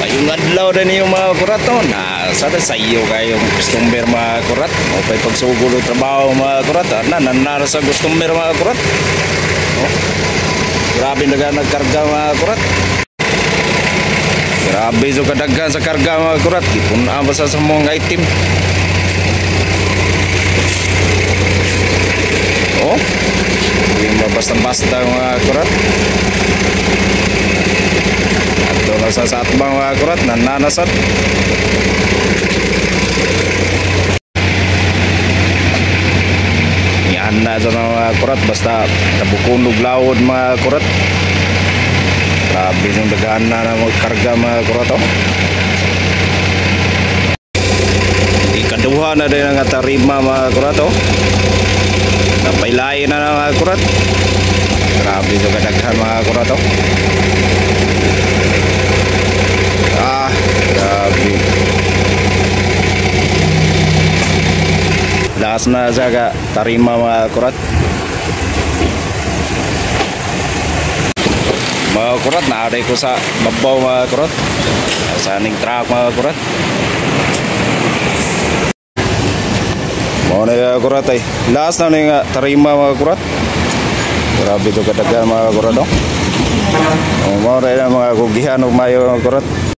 Yung adlaw din yung mga kurat no, na sada sa iyo kayong customer mga kurat. O pa'y pagsugulo trabaho mga kurat, nanara sa customer mga kurat. No? Grabe nagkarga mga kurat. Grabe so kadaghan sa karga mga kurat. Ipuna ba sa mga item. Oh, yung basta-basta mga kurat. Sa atbang mga kurat nananasat. Yan na dyan mga kurat, basta nabukunog laod mga kurat. Grabe yung dagaan na magkarga mga kurat oh. Ikaduha na din ang tarima mga kurat oh. Napailayin na mga kurat. Grabe yung kadaghan mga kurat oh. Grabe. Lakas na sa tarima mga kurat. Mga kurat, naaday ko sa babaw mga kurat. Sa aning truck mga kurat. Mga na kurat ay. Lakas na yung tarima mga kurat. Grabe ito kadagan mga kurat. Mga na mga kugihan o mayo mga kurat.